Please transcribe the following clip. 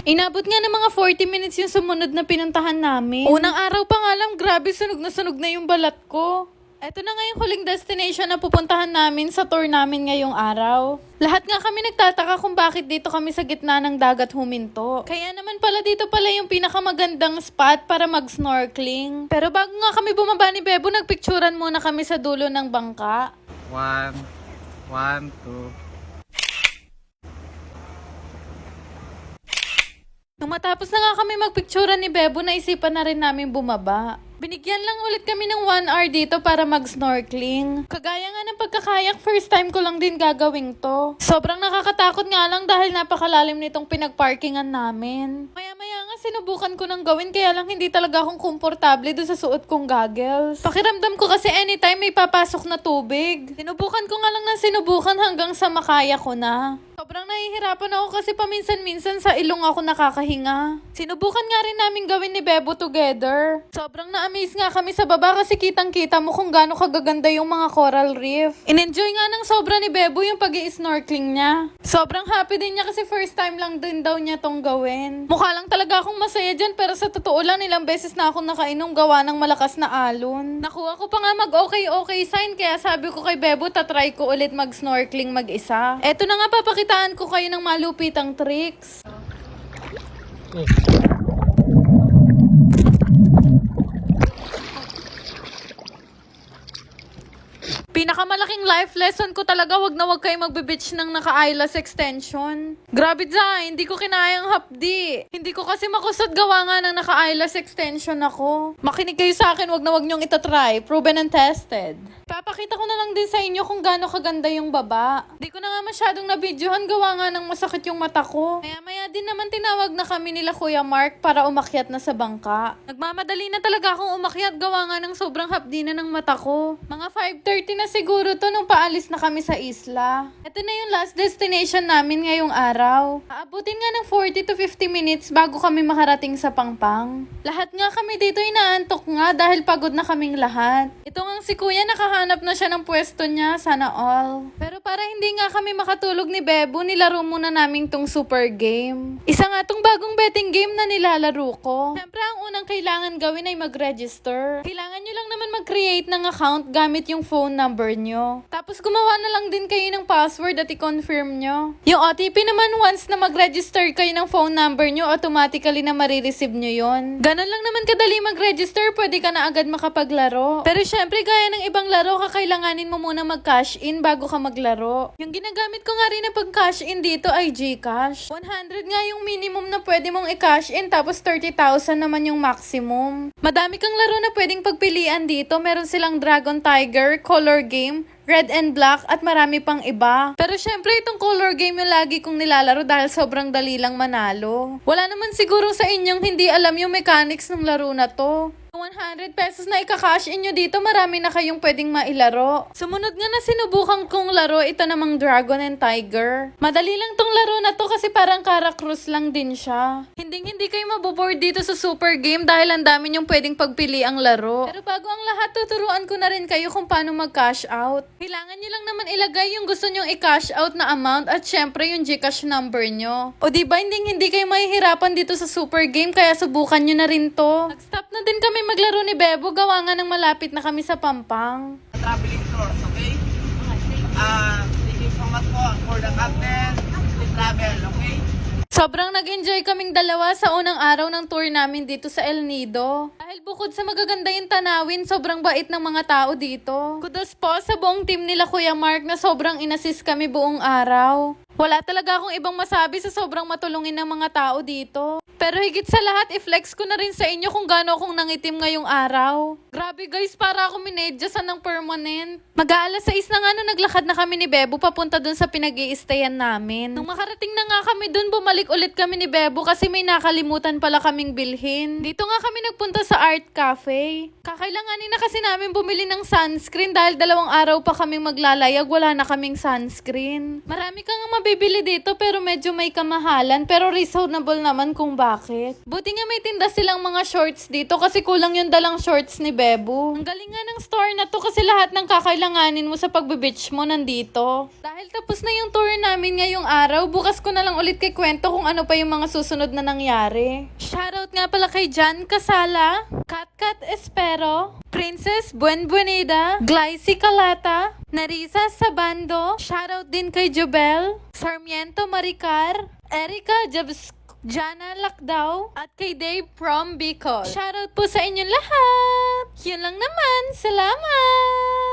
Inabot nga ng mga 40 minutes yung sumunod na pinuntahan namin. Unang araw pa nga lang, grabe sunog na yung balat ko. Eto na nga yung huling destination na pupuntahan namin sa tour namin ngayong araw. Lahat nga kami nagtataka kung bakit dito kami sa gitna ng dagat huminto. Kaya naman pala dito pala yung pinakamagandang spot para mag-snorkeling. Pero bago nga kami bumaba ni Bebo, nagpicturan muna kami sa dulo ng bangka. One, two. Nung matapos na nga kami magpicturan ni Bebo, naisipan na rin namin bumaba. Binigyan lang ulit kami ng 1 hour dito para mag-snorkeling. Kagaya nga ng pagkakayak, first time ko lang din gagawin to. Sobrang nakakatakot nga lang dahil napakalalim nitong pinagparkingan namin. Maya-maya nga sinubukan ko nang gawin, kaya lang hindi talaga akong komportable doon sa suot kong goggles. Pakiramdam ko kasi anytime may papasok na tubig. Sinubukan ko nga lang ng sinubukan hanggang sa makaya ko na. Sobrang nahihirapan ako kasi paminsan-minsan sa ilong ako nakakahinga. Sinubukan nga rin namin gawin ni Bebo together. Sobrang na-amaze nga kami sa baba kasi kitang-kita mo kung gaano kagaganda yung mga coral reef. In-enjoy nga ng sobra ni Bebo yung pag-i-snorkeling niya. Sobrang happy din niya kasi first time lang din daw niya tong gawin. Mukha lang talaga akong masaya dyan, pero sa totoo lang ilang beses na akong nakainom gawa ng malakas na alon. Nakuha ko pa nga mag-okay sign, kaya sabi ko kay Bebo tatry ko ulit mag-snorkeling mag-isa. Eto na nga, papakitaan ko kayo ng malupitang tricks. Pinakamalaking life lesson ko talaga, wag na wag kayo magbe-beach ng naka-eyelash extension. Grabe dyan, hindi ko kinayang hapdi. Hindi ko kasi makusot gawa nga ng naka-eyelash extension ako. Makinig kayo sa akin, wag na wag nyong itatry. Proven and tested. Papakita ko na lang din sa inyo kung gaano kaganda yung baba. Di ko na nga masyadong na-videohan gawa nga ng masakit yung mata ko. Maya-maya din naman tinawag na kami nila Kuya Mark para umakyat na sa bangka. Nagmamadali na talaga akong umakyat gawa nga ng sobrang hapdi na ng mata ko. Mga 5:30 na siguro to nung paalis na kami sa isla. Ito na yung last destination namin ngayong araw. Aabutin nga ng 40 to 50 minutes bago kami makarating sa Pangpang. Lahat nga kami dito inaantok nga dahil pagod na kaming lahat. Ito nga si Kuya, nakahanap na siya ng pwesto niya, sana all. Pero para hindi nga kami makatulog ni Bebo, nilaro muna namin tong super game. Isa nga tong bagong betting game na nilalaro ko. Siyempre ang unang kailangan gawin ay mag-register. Kailangan nyo lang naman mag-create ng account gamit yung phone number nyo. Tapos gumawa na lang din kayo ng password at i-confirm nyo. Yung OTP naman, once na mag-register kayo ng phone number nyo, automatically na marireceive nyo yon. Ganon lang naman kadali mag-register, pwede ka na agad makapaglaro. Pero syempre, gaya ng ibang laro, kakailanganin mo muna mag-cash in bago ka maglaro. Yung ginagamit ko nga rin na pag-cash in dito ay GCash. 100 nga yung minimum na pwede mong i-cash in, tapos 30,000 naman yung maximum. Madami kang laro na pwedeng pagpilian dito. Meron silang Dragon Tiger, Color Game, Red and Black, at marami pang iba. Pero syempre itong color game yung lagi kong nilalaro dahil sobrang dali lang manalo. Wala naman siguro sa inyong hindi alam yung mechanics ng laro na to. 100 pesos na ika-cash in nyo dito, marami na kayong pwedeng mailaro. Sumunod nga na sinubukan kong laro, ito namang Dragon and Tiger. Madali lang tong laro na to kasi parang Caracruz lang din siya. Hindi kayo maboboard dito sa super game dahil ang dami nyong pwedeng pagpili ang laro. Pero bago ang lahat, tuturuan ko na rin kayo kung paano mag-cash out. Kailangan nyo lang naman ilagay yung gusto nyong i-cash out na amount at syempre yung GCash number nyo. O diba hindi kayo mahihirapan dito sa super game, kaya subukan nyo na rin to. Nag-stop na din kami maglaro ni Bebo, gawa nga ng malapit na kami sa Pampang. Traveling tours, okay? Thank you so much po for the content. Please travel, okay? Sobrang nag-enjoy kaming dalawa sa unang araw ng tour namin dito sa El Nido. Dahil bukod sa magaganda yung tanawin, sobrang bait ng mga tao dito. Kudos po sa buong team nila Kuya Mark na sobrang inassist kami buong araw. Wala talaga akong ibang masabi sa sobrang matulungin ng mga tao dito. Pero higit sa lahat, i-flex ko na rin sa inyo kung gaano akong nangitim ngayong araw. Grabe guys, para ako minedyasan ng permanent. Mag-aalas 6 na nga nung naglakad na kami ni Bebo papunta dun sa pinag-i-stayan namin. Nung makarating na nga kami dun, bumalik ulit kami ni Bebo kasi may nakalimutan pala kaming bilhin. Dito nga kami nagpunta sa Art Cafe. Kakailanganin na kasi namin bumili ng sunscreen dahil 2 araw pa kaming maglalayag, wala na kaming sunscreen. Marami kang mabibili dito pero medyo may kamahalan, pero reasonable naman kung bakit. bakit. Buti nga may tinda silang mga shorts dito kasi kulang yung dalang shorts ni Bebo. Ang galing nga ng store na to kasi lahat ng kakailanganin mo sa pagbe-beach mo nandito. Dahil tapos na yung tour namin ngayong araw, bukas ko na lang ulit kay kwento kung ano pa yung mga susunod na nangyari. Shoutout nga pala kay Jan Casala, Katkat Espero, Princess Buenbuenida, Glycy Calata, Narisa Sabando, shoutout din kay Jobel, Sarmiento Maricar, Erica Jabs, Jana Lakdaw, at kay Dave from Bicol. Shoutout po sa inyong lahat! Yun lang naman, salamat!